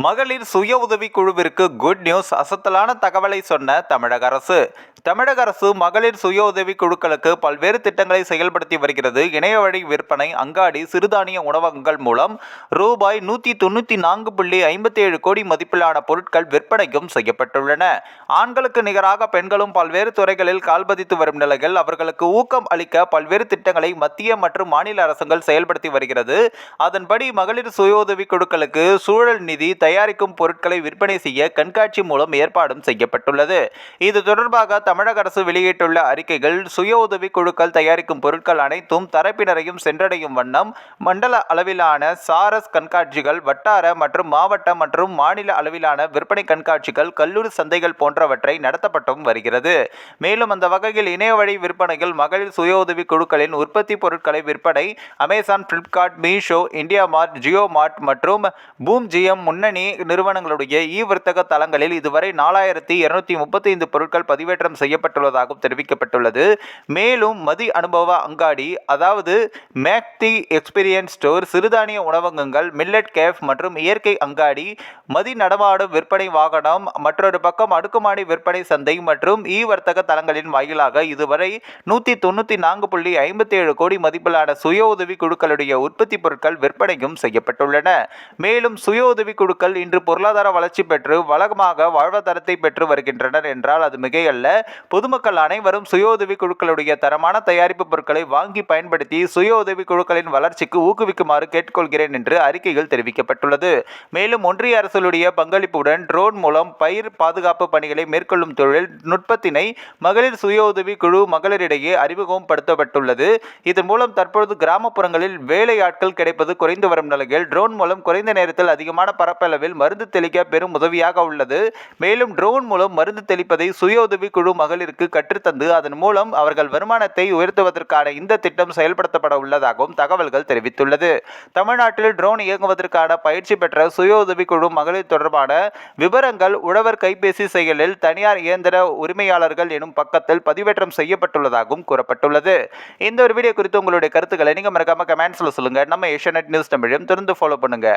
மகளிர் சுய உதவி குழுவிற்கு குட் நியூஸ். அசத்தலான தகவலை சொன்ன தமிழக அரசு. தமிழக அரசு மகளிர் சுய உதவி குழுக்களுக்கு பல்வேறு திட்டங்களை செயல்படுத்தி வருகிறது. இணைய வழி விற்பனை, அங்காடி, சிறுதானிய உணவகங்கள் மூலம் ரூபாய் 194.57 கோடி மதிப்பிலான பொருட்கள் விற்பனையும் செய்யப்பட்டுள்ளன. ஆண்களுக்கு நிகராக பெண்களும் பல்வேறு துறைகளில் கால்பதித்து வரும் நிலையில் அவர்களுக்கு ஊக்கம் அளிக்க பல்வேறு திட்டங்களை மத்திய மற்றும் மாநில அரசுகள் செயல்படுத்தி வருகிறது. அதன்படி மகளிர் சுய உதவி குழுக்களுக்கு சூழல் நிதி தயாரிக்கும் பொருட்களை விற்பனை செய்ய கண்காட்சி மூலம் ஏற்பாடும் செய்யப்பட்டுள்ளது. இது தொடர்பாக தமிழக அரசு வெளியிட்டுள்ள அறிக்கைகள், சுய உதவி குழுக்கள் தயாரிக்கும் பொருட்கள் அனைத்தும் தரப்பினரையும் சென்றடையும் வண்ணம் மண்டல அளவிலான சாரஸ் கண்காட்சிகள், வட்டார மற்றும் மாவட்ட மற்றும் மாநில அளவிலான விற்பனை கண்காட்சிகள், கல்லூரி சந்தைகள் போன்றவற்றை நடத்தப்பட்டும் வருகிறது. மேலும் அந்த வகையில் இணைய வழி விற்பனையில் மகளிர் சுய உதவி குழுக்களின் உற்பத்தி பொருட்களை விற்பனை அமேசான், பிளிப்கார்ட், மீஷோ, இந்தியா மார்ட், ஜியோ மார்ட் மற்றும் பூம் ஜிஎம் முன்னணி நிறுவனங்களுடைய வர்த்தக தளங்களில் இதுவரை 4235 பொருட்கள் பதிவேற்றம் செய்யப்பட்டுள்ளதாகவும் தெரிவிக்கப்பட்டுள்ளது. மேலும் மதி அனுபவ அங்காடி, அதாவது மேக்தி எக்ஸ்பீரியன்ஸ் ஸ்டோர், சிறுதானிய உணவகங்கள், மில்லட் கேஃப் மற்றும் இயற்கை அங்காடி, மதி நடமாடும் விற்பனை வாகனம், மற்றொரு பக்கம் அடுக்குமாடி விற்பனை சந்தை மற்றும் வர்த்தக தளங்களின் வாயிலாக இதுவரை 194.57 கோடி மதிப்பிலான சுய உதவி குழுக்களுடைய உற்பத்தி பொருட்கள் விற்பனையும் செய்யப்பட்டுள்ளன. மேலும் சுய உதவி குழுக்கள் இன்று பொருளாதார வளர்ச்சி பெற்று வளமாக வாழ்வாதாரத்தை பெற்று வருகின்றனர் என்றால் அது மிகையல்ல. பொதுமக்கள் அனைவரும் சுய உதவி குழுக்களுடைய தரமான தயாரிப்பு பொருட்களை வாங்கி பயன்படுத்தி சுய உதவி குழுக்களின் வளர்ச்சிக்கு ஊக்குவிக்குமாறு கேட்டுக்கொள்கிறேன் என்று அறிக்கையில் தெரிவிக்கப்பட்டுள்ளது. மேலும் ஒன்றிய அரசுடைய பங்களிப்புடன் ட்ரோன் மூலம் பயிர் பாதுகாப்பு பணிகளை மேற்கொள்ளும் தொழில் நுட்பத்தினை மகளிர் சுய உதவி குழு மகளிரிடையே அறிமுகம் படுத்தப்பட்டுள்ளது. இதன் மூலம் தற்பொழுது கிராமப்புறங்களில் வேலையாட்கள் கிடைப்பது குறைந்து வரும் நிலையில் ட்ரோன் மூலம் குறைந்த நேரத்தில் அதிகமான பரப்பளவில் மருந்து தெளிக்க பெரும் உதவியாக உள்ளது. மேலும் ட்ரோன் மூலம் மருந்து தெளிப்பதை சுய உதவி குழு மகளிருக்கு கற்றுத்தந்து அதன் மூலம் அவர்கள் வருமானத்தை உயர்த்துவதற்கான இந்த திட்டம் செயல்படுத்தப்பட உள்ளதாகவும் தகவல்கள் தெரிவித்துள்ளது. தமிழ்நாட்டில் ட்ரோன் இயங்குவதற்கான பயிற்சி பெற்ற சுய உதவி குழு மகளிர் தொடர்பான விவரங்கள் உழவர் கைபேசி செயலில் தனியார் இயந்திர உரிமையாளர்கள் எனும் பக்கத்தில் பதிவேற்றம் செய்யப்பட்டுள்ளதாகவும் கூறப்பட்டுள்ளது. இந்த ஒரு வீடியோ குறித்து உங்களுடைய கருத்துக்களை நீங்க மறக்காம கமெண்ட்ஸ்ல சொல்லுங்க. நம்ம ஏஷியாநெட் நியூஸ் தமிழையும் தொடர்ந்து ஃபாலோ பண்ணுங்க.